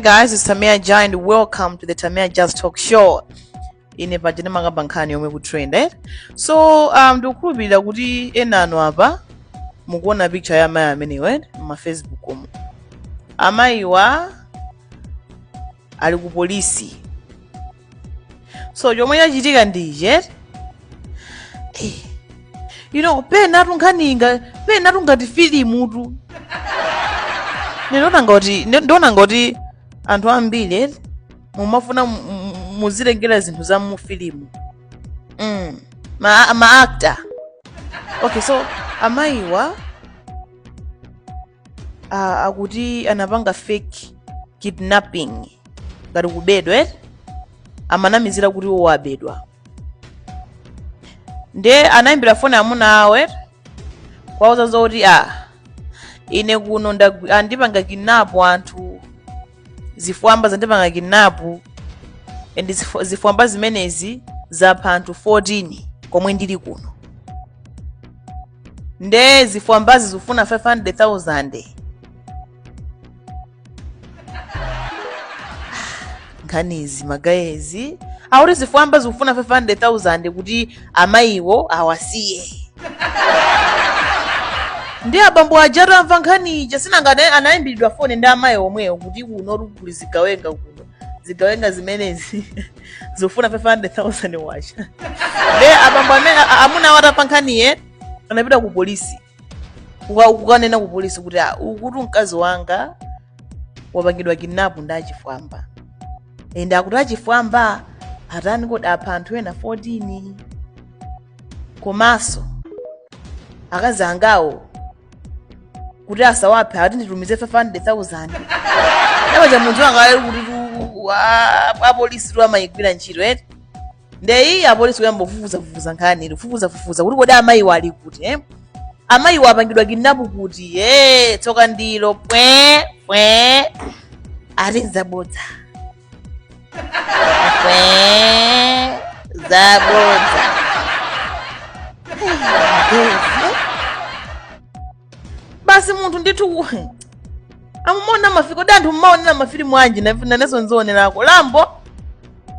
Guys, it's Tamia Ja and welcome to the Tamia Just Talk Show. Ine pajene manga Nkhani Omwe ku trend, eh? So ndikukhulupirira kuti enano apa mukuona picture ya Amayi amene ma Facebook omo. Amayiwa ali ku polisi. So chomwe chachitika ndije pena ngati filimu tu. Ndona ngoti anthu ambiri mumafuna muzilengera zinthu za mu filimu. Ma actor. Okay, so Amayiwa akuti anapanga fake kidnapping ngati kubedwa amanamizira kuti wabedwa. Nde anayimbira foni Amunawo kwauza zoti ine kuno andipanga kidnap anthu zifwamba zandipanga kidnap and zifwamba zimenezi zapha anthu 14 komwe ndili kuno. Nde zifwambazi zifuna 500,000. Nkhanizi magayezi auri zifwamba zifuna 500,000 kuti Amayiwo awasiye. Ndi abambo ajatu amva nkhani ija sinangane anayimbidwa foni ndi Amayi omweyo kuti kuno kuli zigawenga kuno. Zigawenga zimenezi zofuna 500,000 wacha. Nde abambo Amunawo atapanga nkhani anapita ku polisi. Kukanena ku polisi kuti ukuti mkazi wanga wapangidwa kidnap ndachifwamba. Ende akuti achifwamba atani kodi apha anthu ena 14. Komaso akazi angawo kuti asawaphe ati nditumize 500,000. Nabaja munthu wanga kuti apolisi tu amayigwira ntchito ndeyi apolisi kuyamba kufufuza nkhani kufufuza kuti kodi Amayiwa ali kuti Amayiwa apangidwa kidnap kuti tsoka ndilo pwe ati zabodza zabodza. Basi munthu ndithu amumona mafiko danthu mmaonera mafilimu anji naneso nzionerako Lambo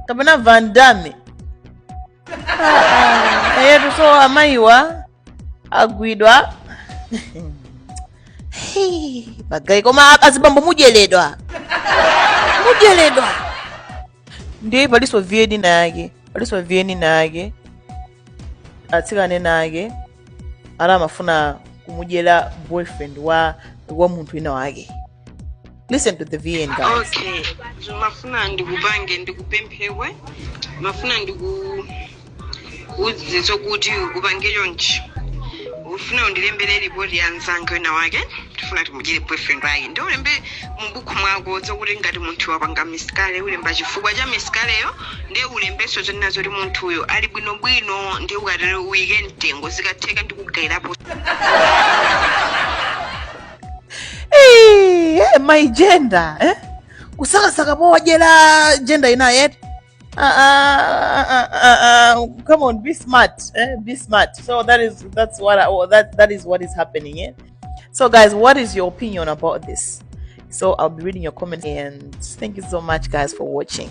kapena Van Damme. So Amayiwa agwidwa bagayi koma azibambo mujeledwa ndiye paliso vyeni nake atsikane nake ala amafuna kumujela boyfriend wa munthu ina wake. Listen to the VN, guys. Okay, mafuna ndikubange ndikupemphewe mafuna ndikuudziso kuti ukubange yonchi ufuna undilembere report ya nzanga ina wake tifuna timujele boyfriend wake ndi ulembe mbuku mwako zokuti ngati munthu wapanga miskale ulemba chifukwa cha miskaleyo ndi ulembeso zonena zoti munthuyo ali bwinobwino ndi ukatero weekend tengo zikatheka ndikugayirapo. My gender kusakasaka powajela gender ina yet. Come on, be smart, be smart. So that is what is happening. So guys, what is your opinion about this? So I'll be reading your comments and thank you so much guys for watching.